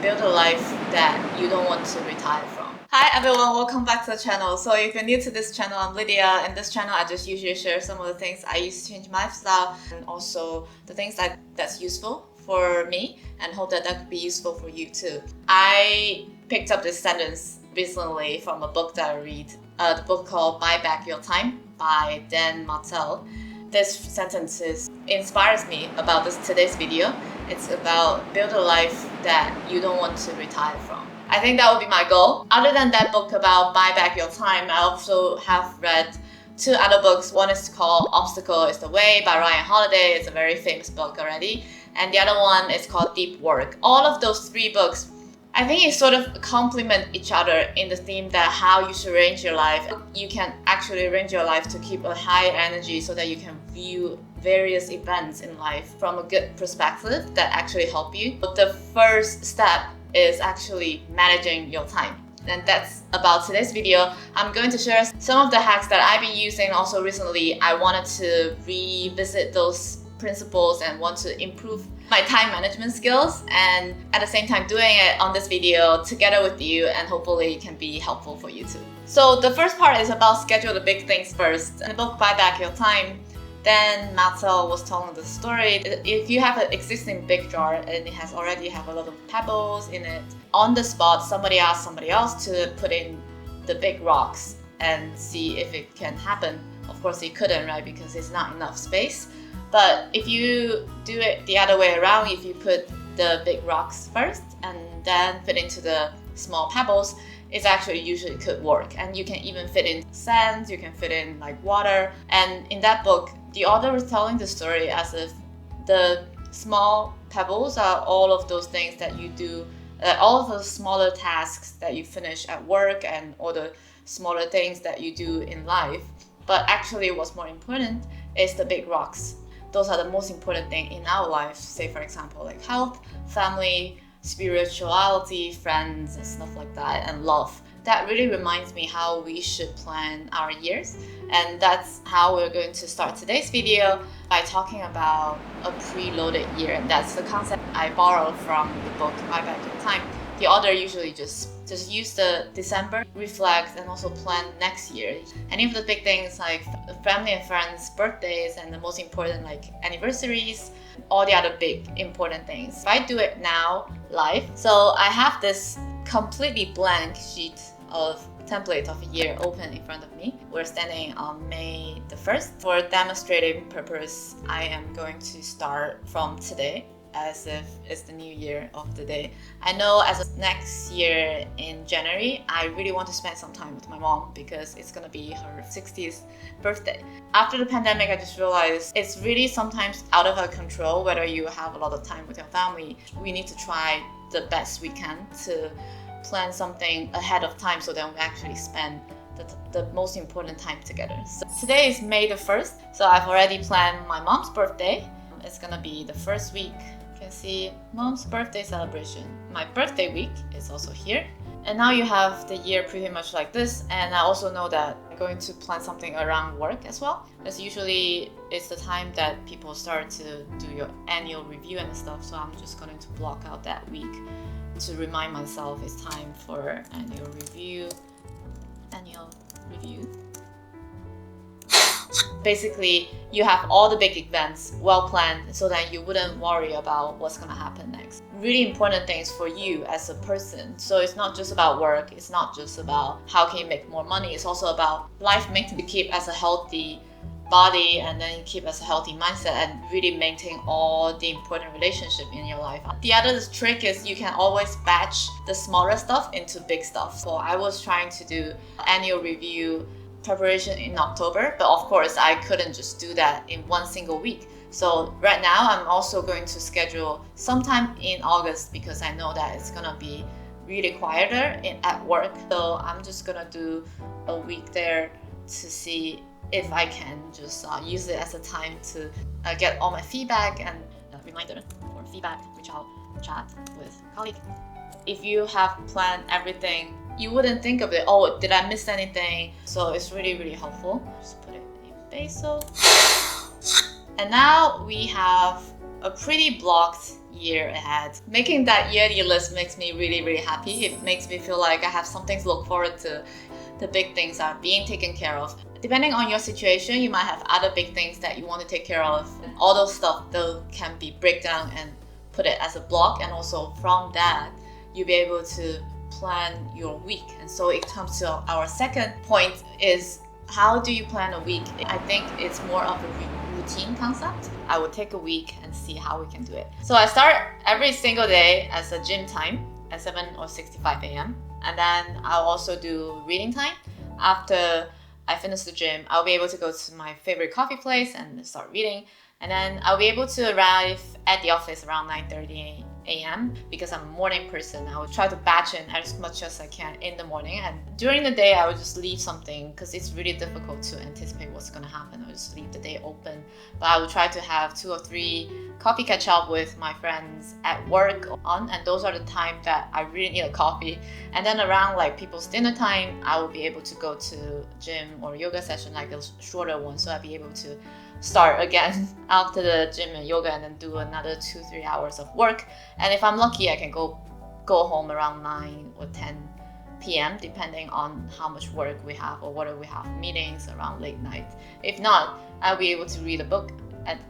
build a life that you don't want to retire from. Hi everyone, welcome back to the channel. So if you're new to this channel, I'm Lydia. In this channel, I just usually share some of the things I use to change my lifestyle and also the things that's useful for me and hope that could be useful for you too. I picked up this sentence recently from a book that I read, the book called Buy Back Your Time by Dan Martell. This sentence inspires me about today's video. It's about build a life that you don't want to retire from. I think that would be my goal. Other than that book about Buy Back Your Time, I also have read two other books. One is called Obstacle is the Way by Ryan Holiday. It's a very famous book already. And the other one is called Deep Work. All of those three books, I think it sort of complement each other in the theme that how you should arrange your life. You can actually arrange your life to keep a high energy so that you can view various events in life from a good perspective that actually help you. But the first step is actually managing your time. And that's about today's video. I'm going to share some of the hacks that I've been using. Also recently, I wanted to revisit those principles and want to improve my time management skills, and at the same time doing it on this video together with you, and hopefully it can be helpful for you too. So the first part is about schedule the big things first. In the book Buy Back Your Time, Dan Martell was telling the story. If you have an existing big jar and it has already have a lot of pebbles in it, on the spot somebody asked somebody else to put in the big rocks and see if it can happen. Of course it couldn't, right? Because it's not enough space. But if you do it the other way around, if you put the big rocks first and then fit into the small pebbles, it actually usually could work. And you can even fit in sand, you can fit in like water. And in that book, the author was telling the story as if the small pebbles are all of those things that you do, all of those smaller tasks that you finish at work and all the smaller things that you do in life. But actually what's more important is the big rocks. Those are the most important thing in our life. Say for example, like health, family, spirituality, friends, and stuff like that, and love. That really reminds me how we should plan our years. And that's how we're going to start today's video by talking about a preloaded year. And that's the concept I borrowed from the book Buy Back Your Time. The author usually just use the December, reflect, and also plan next year. Any of the big things like family and friends, birthdays, and the most important like anniversaries, all the other big important things. If I do it now, live. So I have this completely blank sheet of template of a year open in front of me. We're standing on May the 1st. For demonstrative purpose, I am going to start from today, as if it's the new year of the day. I know as of next year in January, I really want to spend some time with my mom because it's gonna be her 60th birthday. After the pandemic, I just realized it's really sometimes out of our control whether you have a lot of time with your family. We need to try the best we can to plan something ahead of time so that we actually spend the most important time together. So today is May the 1st, so I've already planned my mom's birthday. It's gonna be the first week. You can see mom's birthday celebration. My birthday week is also here. And now you have the year pretty much like this. And I also know that I'm going to plan something around work as well. Because usually it's the time that people start to do your annual review and stuff. So I'm just going to block out that week to remind myself it's time for annual review. Basically, you have all the big events well planned so that you wouldn't worry about what's gonna happen next. Really important things for you as a person. So it's not just about work, it's not just about how can you make more money, it's also about life maintenance to keep as a healthy body and then keep as a healthy mindset and really maintain all the important relationship in your life. The other trick is you can always batch the smaller stuff into big stuff. So I was trying to do annual review preparation in October, but of course I couldn't just do that in one single week. So right now I'm also going to schedule sometime in August because I know that it's gonna be really quieter at work. So I'm just gonna do a week there to see if I can just use it as a time to get all my feedback and reminder for feedback, reach out, chat with colleague. If you have planned everything, you wouldn't think of it, oh, did I miss anything? So it's really, really helpful. Just put it in basil. And now we have a pretty blocked year ahead. Making that yearly list makes me really, really happy. It makes me feel like I have something to look forward to. The big things are being taken care of. Depending on your situation, you might have other big things that you want to take care of. And all those stuff, though, can be break down and put it as a block. And also from that, you'll be able to plan your week. And so it comes to our second point is, how do you plan a week? I think it's more of a routine concept. I would take a week and see how we can do it. So I start every single day as a gym time at 7 or 65 a.m. And then I'll also do reading time. After I finish the gym, I'll be able to go to my favorite coffee place and start reading. And then I'll be able to arrive at the office around 9:30 a.m. Because I'm a morning person. I will try to batch in as much as I can in the morning. And during the day, I will just leave something because it's really difficult to anticipate what's going to happen. I'll just leave the day open. But I will try to have 2 or 3 coffee catch up with my friends at work on. And those are the time that I really need a coffee. And then around like people's dinner time, I will be able to go to gym or yoga session, like a shorter one. So I'll be able to start again after the gym and yoga and then do another 2-3 hours of work. And if I'm lucky, I can go home around 9 or 10 p.m. depending on how much work we have or whether we have meetings around late night. If not, I'll be able to read a book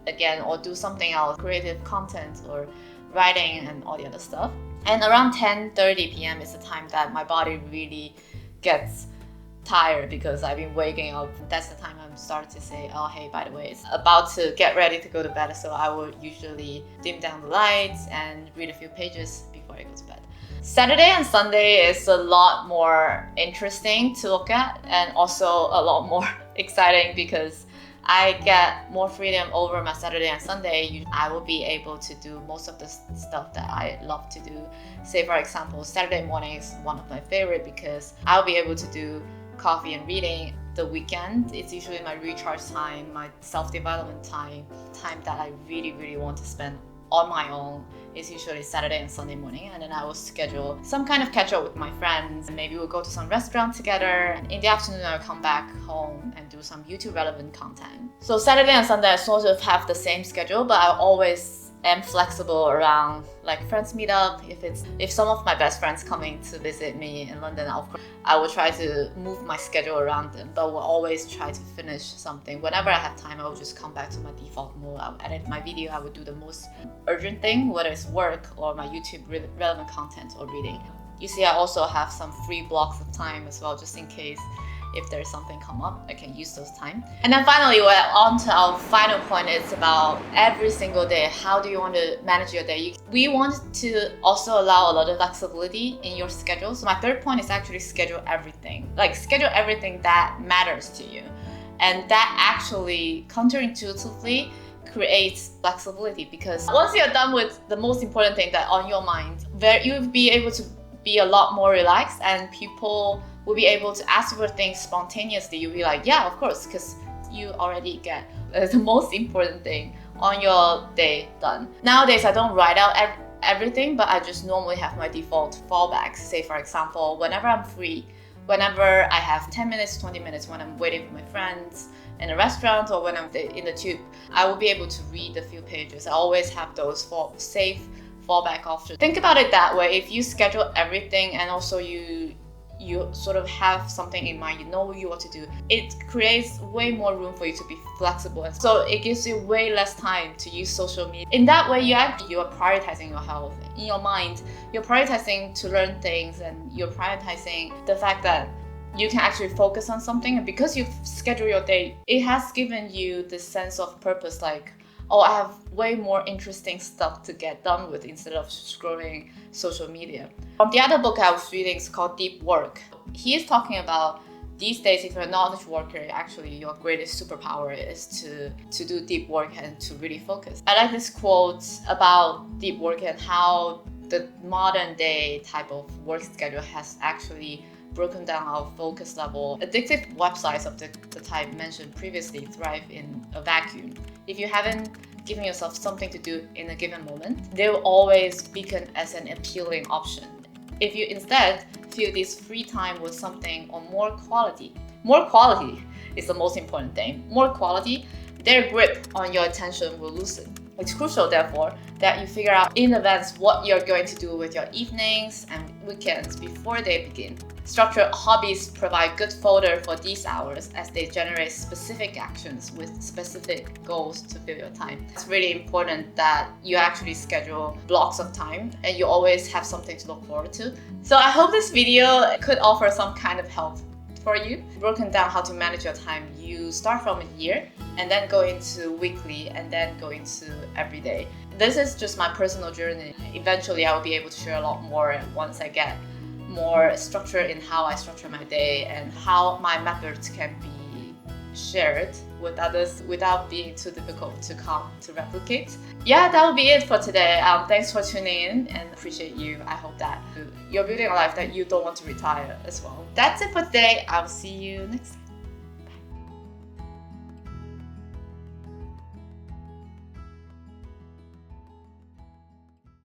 again or do something else, creative content or writing and all the other stuff. And around 10:30 p.m. is the time that my body really gets tired because I've been waking up. That's the time I'm starting to say, oh hey, by the way, it's about to get ready to go to bed. So I will usually dim down the lights and read a few pages before I go to bed. Saturday and Sunday is a lot more interesting to look at and also a lot more exciting because I get more freedom over my Saturday and Sunday. I will be able to do most of the stuff that I love to do. Say for example, Saturday morning is one of my favorite because I'll be able to do coffee and reading. The weekend, it's usually my recharge time, my self-development time that I really, really want to spend on my own is usually Saturday and Sunday morning. And then I will schedule some kind of catch up with my friends. Maybe we'll go to some restaurant together. In the afternoon, I'll come back home and do some YouTube relevant content. So Saturday and Sunday, I sort of have the same schedule, but I always am flexible around like friends meet up. If some of my best friends coming to visit me in London, of course I will try to move my schedule around them, but we'll always try to finish something. Whenever I have time, I will just come back to my default mode. I will edit my video. I will do the most urgent thing, whether it's work or my YouTube relevant content or reading. You see, I also have some free blocks of time as well, just in case if there's something come up, I can use those time. And then finally, we're on to our final point. It's about every single day. How do you want to manage your day? We want to also allow a lot of flexibility in your schedule. So my third point is actually schedule everything. Like schedule everything that matters to you. And that actually counterintuitively creates flexibility because once you're done with the most important thing that on your mind, you'll be able to be a lot more relaxed and people will be able to ask for things spontaneously. You'll be like, yeah, of course, because you already get the most important thing on your day done. Nowadays, I don't write out everything, but I just normally have my default fallbacks. Say, for example, whenever I'm free, whenever I have 10 minutes, 20 minutes, when I'm waiting for my friends in a restaurant or when I'm in the tube, I will be able to read a few pages. I always have those safe fallback options. Think about it that way. If you schedule everything and also you sort of have something in mind, you know what you want to do, it creates way more room for you to be flexible. And so it gives you way less time to use social media. In that way, you are prioritizing your health. In your mind, you're prioritizing to learn things and you're prioritizing the fact that you can actually focus on something. And because you've scheduled your day, it has given you this sense of purpose, like, oh, I have way more interesting stuff to get done with instead of scrolling social media. From the other book I was reading, it's called Deep Work. He is talking about these days, if you're a knowledge worker, actually your greatest superpower is to do deep work and to really focus. I like this quote about deep work and how the modern day type of work schedule has actually broken down our focus level. Addictive websites of the type mentioned previously thrive in a vacuum. If you haven't given yourself something to do in a given moment, they will always beacon as an appealing option. If you instead fill this free time with something or more quality is the most important thing. More quality, their grip on your attention will loosen. It's crucial, therefore, that you figure out in advance what you're going to do with your evenings and weekends before they begin. Structured hobbies provide good fodder for these hours as they generate specific actions with specific goals to fill your time. It's really important that you actually schedule blocks of time and you always have something to look forward to. So I hope this video could offer some kind of help for you. Broken down how to manage your time, you start from a year and then go into weekly and then go into every day. This is just my personal journey. Eventually I will be able to share a lot more once I get more structure in how I structure my day and how my methods can be shared with others without being too difficult to come to replicate. Yeah, that will be it for today. Thanks for tuning in and appreciate you. I hope that you're building a life that you don't want to retire as well. That's it for today. I'll see you next time.